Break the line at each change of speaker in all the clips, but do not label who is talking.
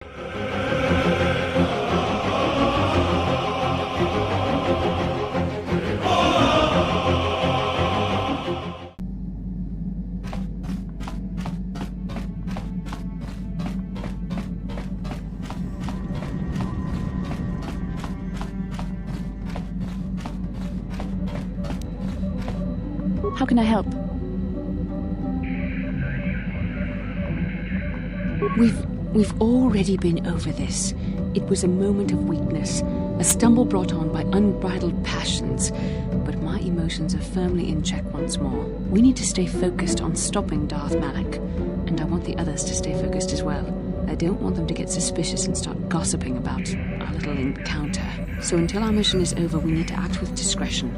How can I help?
We've already been over this. It was a moment of weakness, a stumble brought on by unbridled passions. But my emotions are firmly in check once more. We need to stay focused on stopping Darth Malak, and I want the others to stay focused as well. I don't want them to get suspicious and start gossiping about our little encounter. So until our mission is over, we need to act with discretion.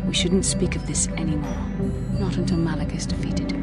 We shouldn't speak of this anymore. Not until Malak is defeated.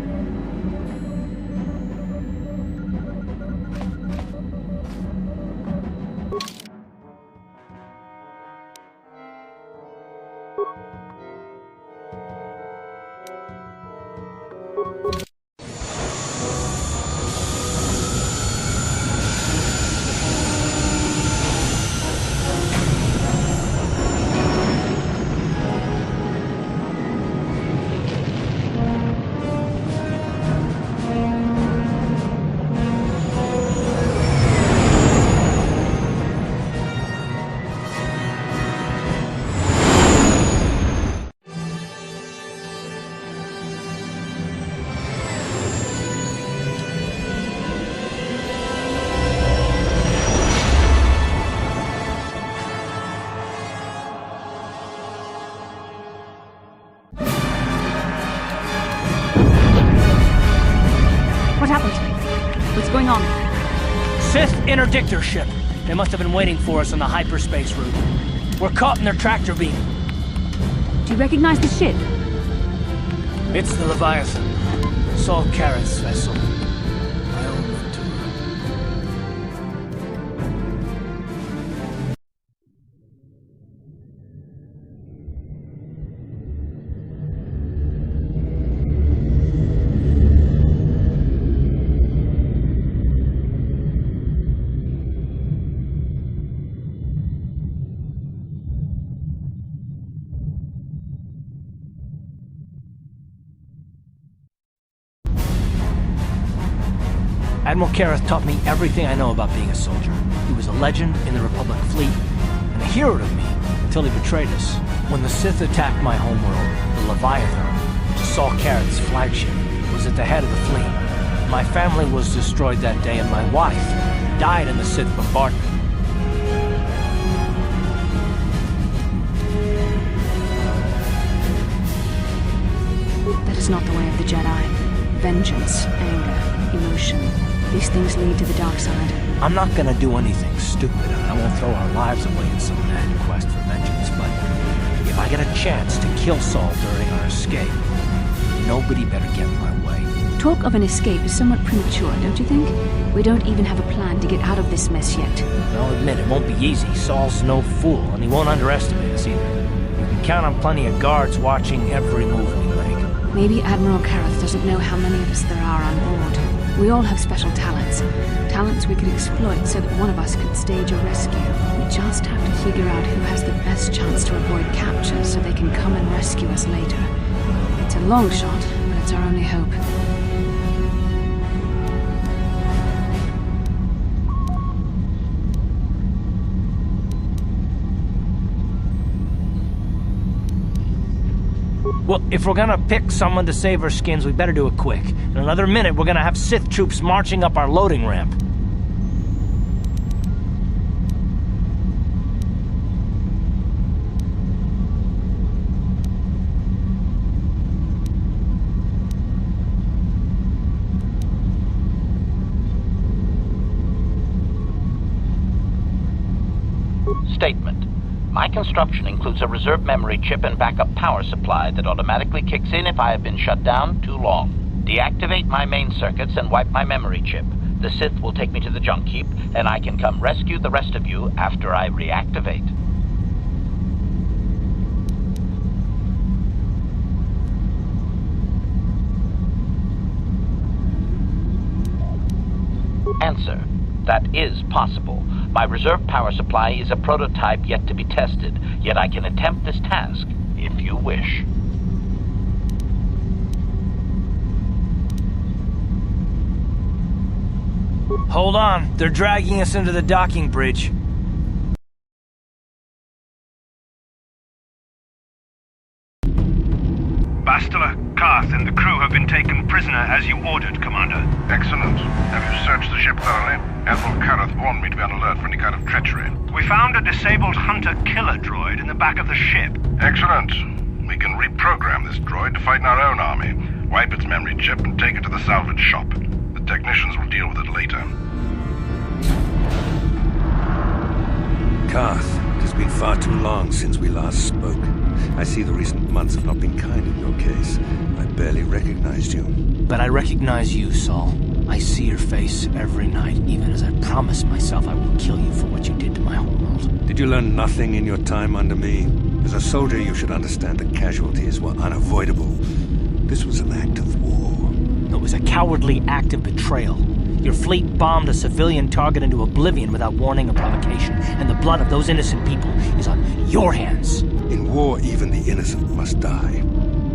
What happened? What's going on?
Sith interdictor ship. They must have been waiting for us on the hyperspace route. We're caught in their tractor beam.
Do you recognize the ship?
It's the Leviathan. Saul Karrath's vessel. My own mentor. Admiral Karrath taught me everything I know about being a soldier. He was a legend in the Republic fleet, and a hero to me until he betrayed us. When the Sith attacked my homeworld, the Leviathan, Saul Karrath's flagship, was at the head of the fleet. My family was destroyed that day, and my wife died in the Sith bombardment.
That is not the way of the Jedi. Vengeance, anger, emotion. These things lead to the dark side.
I'm not gonna do anything stupid, and I won't throw our lives away in some mad quest for vengeance, but if I get a chance to kill Saul during our escape, nobody better get in my way.
Talk of an escape is somewhat premature, don't you think? We don't even have a plan to get out of this mess yet.
I'll admit, it won't be easy. Saul's no fool, and he won't underestimate us either. You can count on plenty of guards watching every move we make.
Maybe Admiral Karrath doesn't know how many of us there are on board. We all have special talents. Talents we could exploit so that one of us could stage a rescue. We just have to figure out who has the best chance to avoid capture so they can come and rescue us later. It's a long shot, but it's our only hope.
Well, if we're gonna pick someone to save our skins, we better do it quick. In another minute, we're gonna have Sith troops marching up our loading ramp.
Statement. My construction includes a reserve memory chip and backup power supply that automatically kicks in if I have been shut down too long. Deactivate my main circuits and wipe my memory chip. The Sith will take me to the junk heap, and I can come rescue the rest of you after I reactivate. Answer. That is possible. My reserve power supply is a prototype yet to be tested, yet I can attempt this task, if you wish.
Hold on, they're dragging us into the docking bridge.
Bastila, Karth, and the crew have been taken prisoner as you ordered, Commander.
Excellent. Have you searched the ship thoroughly? Admiral Karth warned me to be on alert for any kind of treachery.
We found a disabled Hunter-Killer droid in the back of the ship.
Excellent. We can reprogram this droid to fight in our own army, wipe its memory chip, and take it to the salvage shop. The technicians will deal with it later.
Karth, it has been far too long since we last spoke. I see the recent months have not been kind in your case. I barely recognized you.
But I recognize you, Saul. I see your face every night, even as I promised myself I will kill you for what you did to my homeworld.
Did you learn nothing in your time under me? As a soldier, you should understand that casualties were unavoidable. This was an act of war.
It was a cowardly act of betrayal. Your fleet bombed a civilian target into oblivion without warning or provocation, and the blood of those innocent people is on your hands.
In war, even the innocent must die.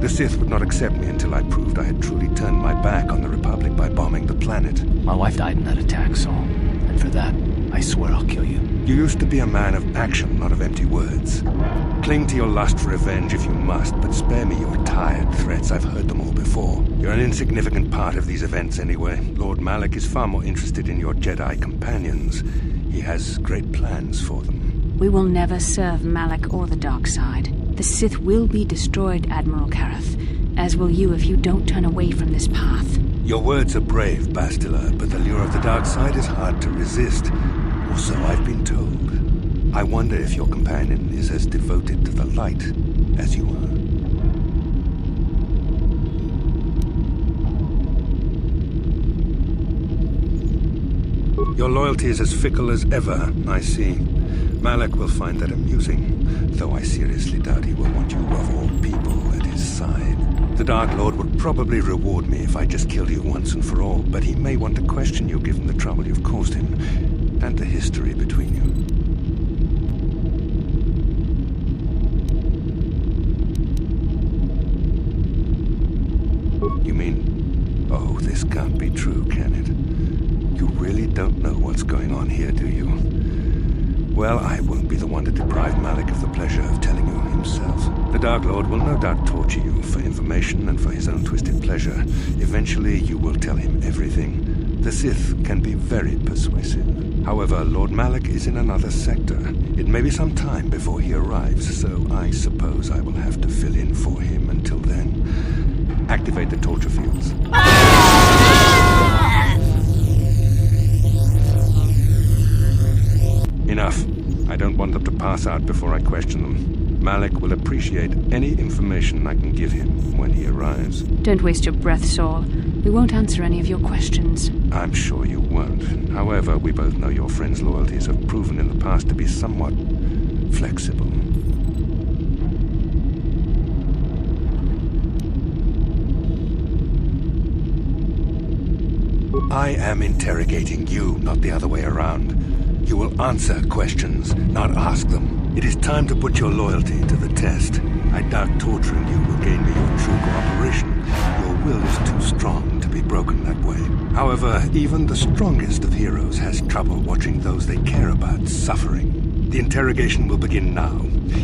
The Sith would not accept me until I proved I had truly turned my back on the Republic by bombing the planet.
My wife died in that attack, Saul. And for that, I swear I'll kill you.
You used to be a man of action, not of empty words. Cling to your lust for revenge if you must, but spare me your tired threats. I've heard them all before. You're an insignificant part of these events anyway. Lord Malak is far more interested in your Jedi companions. He has great plans for them.
We will never serve Malak or the dark side. The Sith will be destroyed, Admiral Karth, as will you if you don't turn away from this path.
Your words are brave, Bastila, but the lure of the dark side is hard to resist. Or so I've been told. I wonder if your companion is as devoted to the light as you are. Your loyalty is as fickle as ever, I see. Malak will find that amusing, though I seriously doubt he will want you of all people at his side. The Dark Lord would probably reward me if I just killed you once and for all, but he may want to question you given the trouble you've caused him, and the history between you. You mean... Oh, this can't be true, can it? You really don't know what's going on here, do you? Well, I won't be the one to deprive Malak of the pleasure of telling you himself. The Dark Lord will no doubt torture you for information and for his own twisted pleasure. Eventually, you will tell him everything. The Sith can be very persuasive. However, Lord Malak is in another sector. It may be some time before he arrives, so I suppose I will have to fill in for him until then. Activate the torture fields. Enough. I don't want them to pass out before I question them. Malak will appreciate any information I can give him when he arrives.
Don't waste your breath, Saul. We won't answer any of your questions.
I'm sure you won't. However, we both know your friend's loyalties have proven in the past to be somewhat flexible. I am interrogating you, not the other way around. You will answer questions, not ask them. It is time to put your loyalty to the test. I doubt torturing you will gain me your true cooperation. Your will is too strong to be broken that way. However, even the strongest of heroes has trouble watching those they care about suffering. The interrogation will begin now.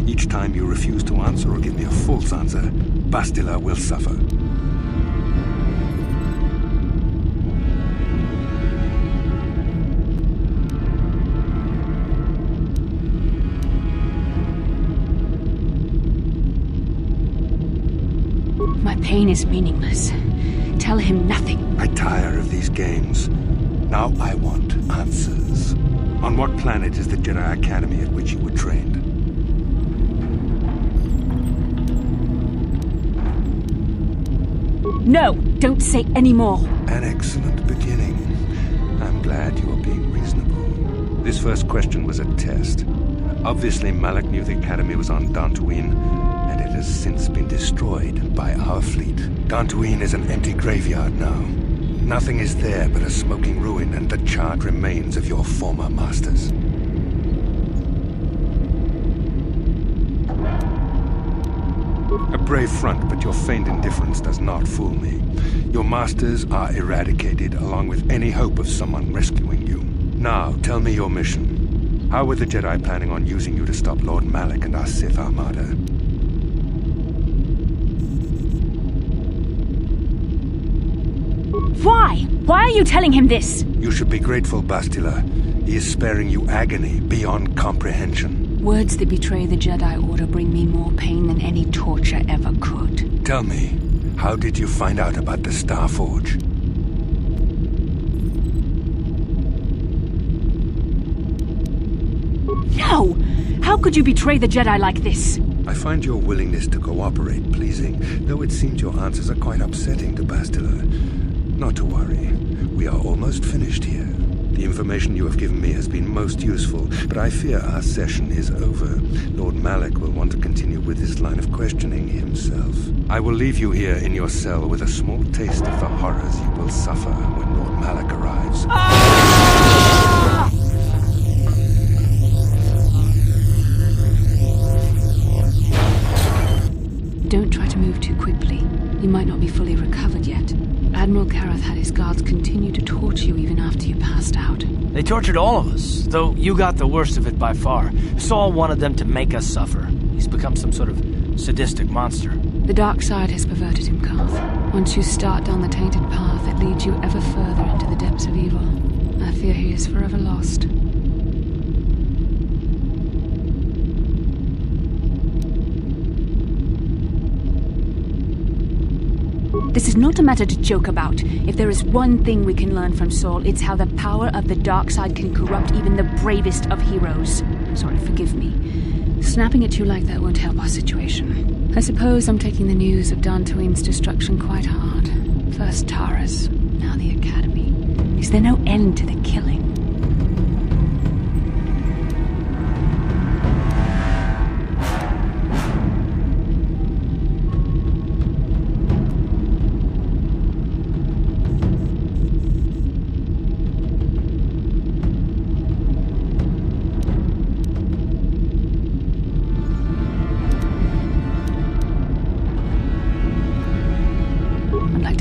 Each time you refuse to answer or give me a false answer, Bastila will suffer.
My pain is meaningless. Tell him nothing.
I tire of these games. Now I want answers. On what planet is the Jedi Academy at which you were trained?
No, don't say any more.
An excellent beginning. I'm glad you are being reasonable. This first question was a test. Obviously, Malak knew the Academy was on Dantooine, and it has since been destroyed by our fleet. Dantooine is an empty graveyard now. Nothing is there but a smoking ruin and the charred remains of your former masters. A brave front, but your feigned indifference does not fool me. Your masters are eradicated, along with any hope of someone rescuing you. Now, tell me your mission. How were the Jedi planning on using you to stop Lord Malak and our Sith Armada?
Why? Why are you telling him this?
You should be grateful, Bastila. He is sparing you agony beyond comprehension.
Words that betray the Jedi Order bring me more pain than any torture ever could.
Tell me, how did you find out about the Star Forge?
No! How could you betray the Jedi like this?
I find your willingness to cooperate pleasing, though it seems your answers are quite upsetting to Bastila. Not to worry. We are almost finished here. The information you have given me has been most useful, but I fear our session is over. Lord Malak will want to continue with this line of questioning himself. I will leave you here in your cell with a small taste of the horrors you will suffer when Lord Malak arrives.
Don't try to move too quickly. You might not be fully recovered yet. Admiral Karath had his guards continue to torture you even after you passed out.
They tortured all of us, though you got the worst of it by far. Saul wanted them to make us suffer. He's become some sort of sadistic monster.
The dark side has perverted him, Karth. Once you start down the tainted path, it leads you ever further into the depths of evil. I fear he is forever lost.
This is not a matter to joke about. If there is one thing we can learn from Saul, it's how the power of the dark side can corrupt even the bravest of heroes. I'm sorry, forgive me.
Snapping at you like that won't help our situation. I suppose I'm taking the news of Dantooine's destruction quite hard. First Taras, now the Academy. Is there no end to the killing?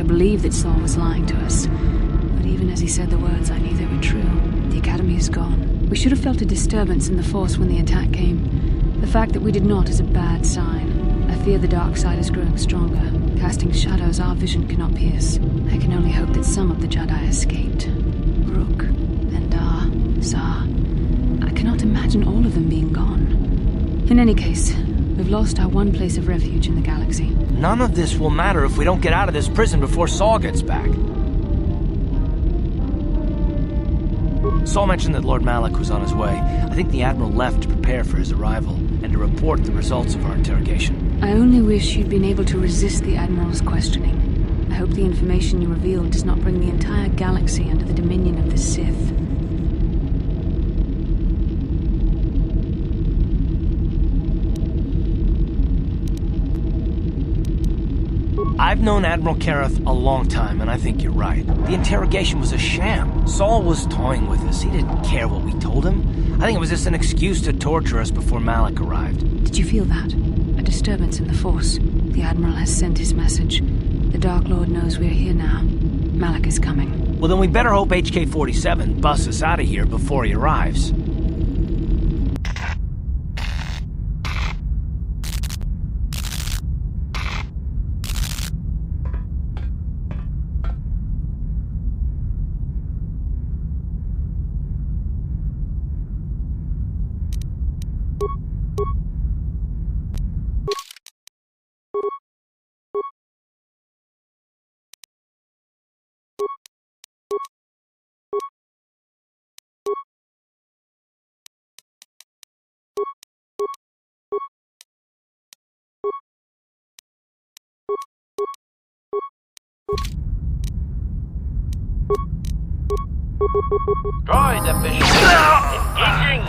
Believe that Saul was lying to us, but even as he said the words, I knew they were true. The Academy is gone. We should have felt a disturbance in the Force when the attack came. The fact that we did not is a bad sign. I fear the dark side is growing stronger, casting shadows our vision cannot pierce. I can only hope that some of the Jedi escaped. Rook, Endar, Zar. I cannot imagine all of them being gone. In any case, we've lost our one place of refuge in the galaxy.
None of this will matter if we don't get out of this prison before Saul gets back. Saul mentioned that Lord Malak was on his way. I think the Admiral left to prepare for his arrival and to report the results of our interrogation.
I only wish you'd been able to resist the Admiral's questioning. I hope the information you revealed does not bring the entire galaxy under the dominion of the Sith.
I've known Admiral Karath a long time, and I think you're right. The interrogation was a sham. Saul was toying with us. He didn't care what we told him. I think it was just an excuse to torture us before Malak arrived.
Did you feel that? A disturbance in the Force. The Admiral has sent his message. The Dark Lord knows we're here now. Malak is coming.
Well, then we better hope HK-47 busts us out of here before he arrives.
Droid efficient. Engaging!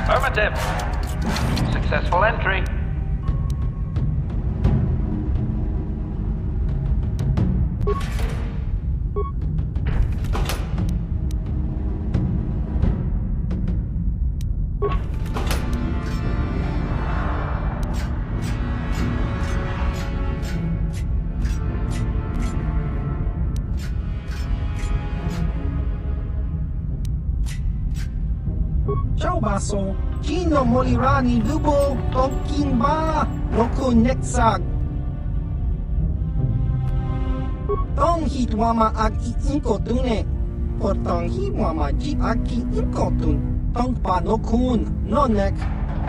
Affirmative. Successful entry.
Ciao baso, Kino Molirani Lubo Tokimba Roku Nexag Tong Hitwama Aki Inkotune Portong Hiwama Ji Aki Inkotun Tong Panokun Nonek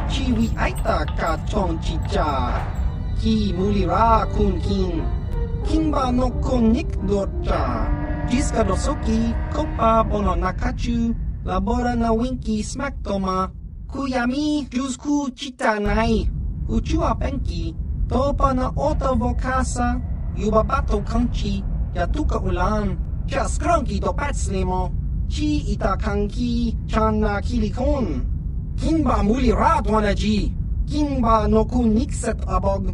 Chiwi Aita Ka Chong Chicha Ki Mulira Kun Kin Kimba no Kun Nik Dorcha Jiska Dosoki Kopa Bono Nakachu Labora na winki smack toma, kuyami jusku chitanai, uchua penki, topa na ota vokasa, yubabato kanchi, yatuka ulan, jaskranki do patslimo, chi ita kanki, chana kilikon, kimba muli radwanaji, kimba no kun nikset abog.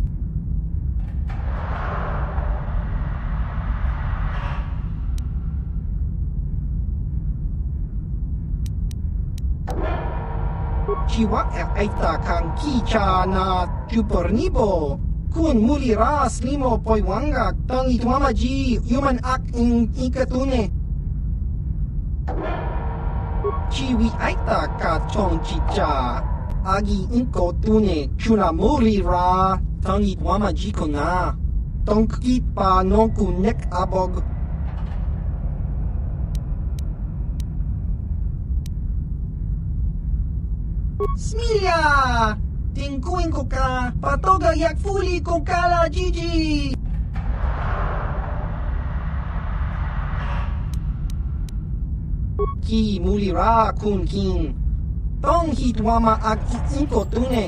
Chiwak aita kang kicha na jupornibo. Kun muli ras limo poiwanga tang itwamaji human ak in ikatune. Chiwi aita ka chong chicha. Agi inko tune chuna muli ra tang itwamaji kona. Tong kipa no kunek abog. Smilia! Tingkuin ko ka! Patoga yak fuli ko kala, Gigi! Ki mulira kun kin. Tong hitwama ak inko tune.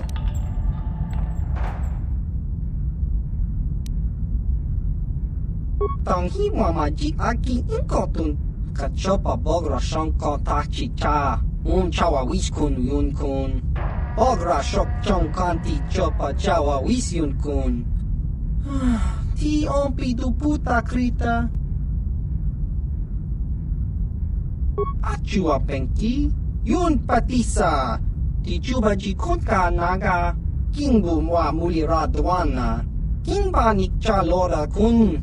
Tong hitwama ji aki inko tun. kachopa bogra shonko tachicha. Chawa wis kun yun kun. Bogra shok chong kanti chopa chawa wis yun kun. Ti ompi du puta krita. Achua penki. Yun patisa. Ti chuba jikot ka naga. Kingbu mwa mulira dwana. Kingba nikcha lora kun.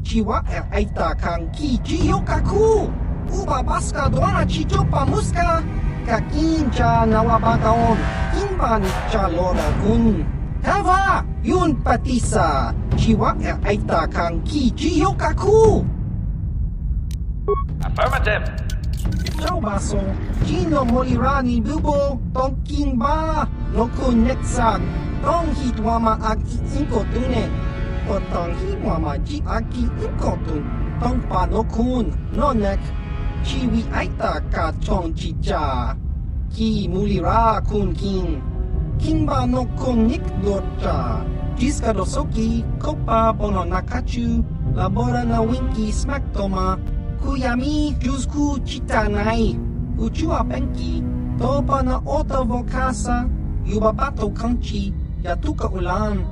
Chiwa aita kang ki jiyokaku. Uba baska dwana chichopa muska. Kakincha nawabagaon. Kingba nikcha lora kun. Tava! Yun patisa. Chiwa aita kang ki jiyokaku.
Affirmative.
Ciao baso. Gino molirani bubo. Tongking ba. Nokun netsak. Tong hitwama ag inko tune. Potong hitwama ji aki inko tun. Tong pa nokun. Nonek. Chiwi aita ka chong chicha. Ki mulira kun king. King ba nokun nik dorcha. Jiska dosoki. Kopa bono nakachu. Labora na winki smack toma. Kuyami jusku chitanai. Uchua penki. Topa na ota vokasa. Yubabato kanchi. Yatuka ulan.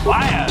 Fire!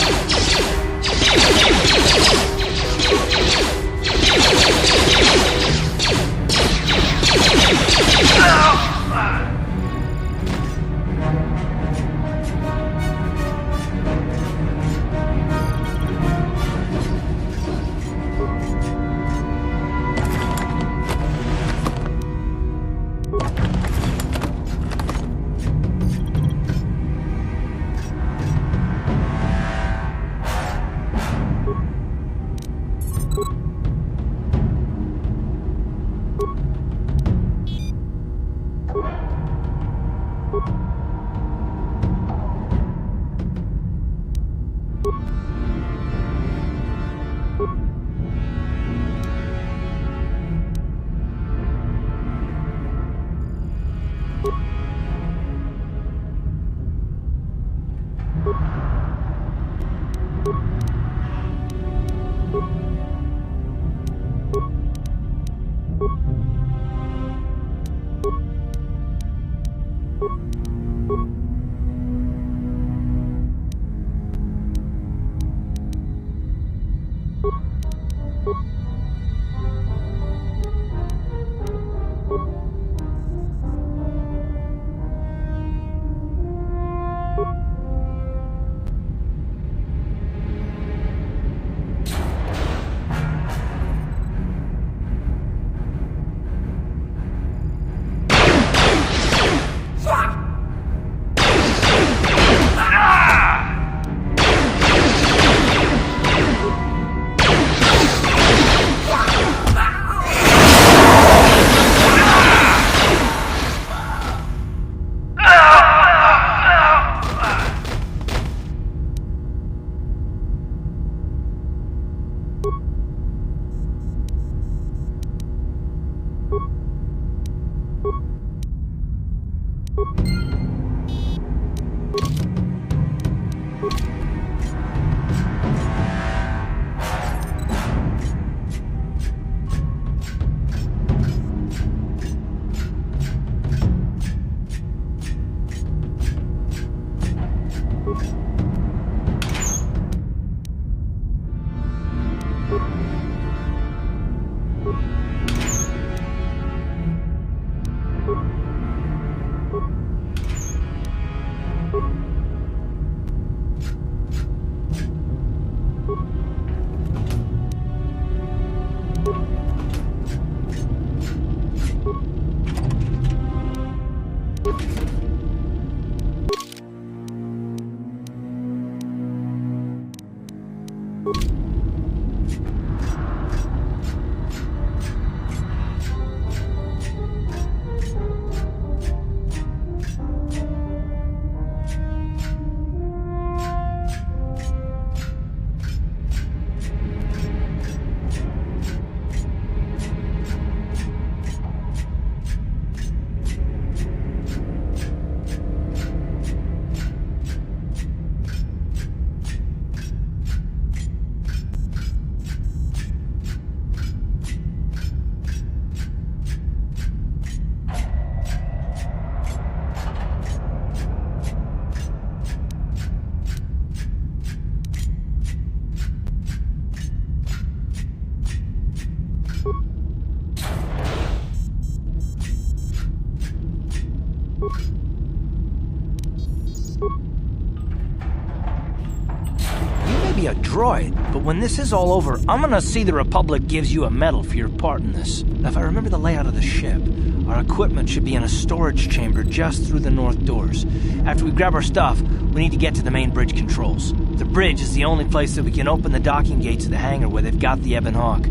be a droid, but when this is all over, I'm gonna see the Republic gives you a medal for your part in this. Now, if I remember the layout of the ship, our equipment should be in a storage chamber just through the north doors. After we grab our stuff, we need to get to the main bridge controls. The bridge is the only place that we can open the docking gates of the hangar where they've got the Ebon Hawk.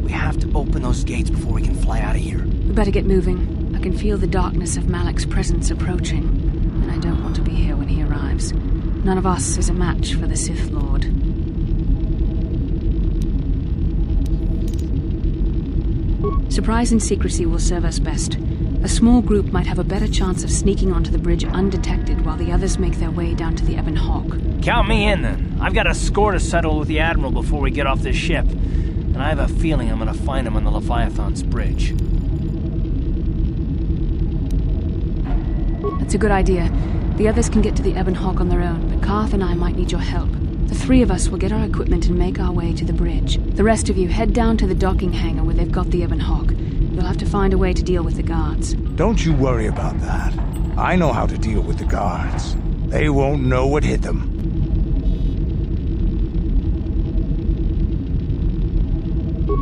We have to open those gates before we can fly out of here.
We better get moving. I can feel the darkness of Malak's presence approaching, and I don't want to be here when he arrives. None of us is a match for the Sith Lord. Surprise and secrecy will serve us best. A small group might have a better chance of sneaking onto the bridge undetected while the others make their way down to the Ebon Hawk.
Count me in, then. I've got a score to settle with the Admiral before we get off this ship. And I have a feeling I'm gonna find him on the Leviathan's bridge.
That's a good idea. The others can get to the Ebon Hawk on their own, but Karth and I might need your help. The three of us will get our equipment and make our way to the bridge. The rest of you head down to the docking hangar where they've got the Ebon Hawk. You'll have to find a way to deal with the guards.
Don't you worry about that. I know how to deal with the guards. They won't know what hit them.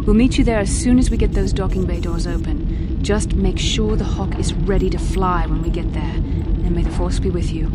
We'll meet you there as soon as we get those docking bay doors open. Just make sure the Hawk is ready to fly when we get there. And may the Force be with you.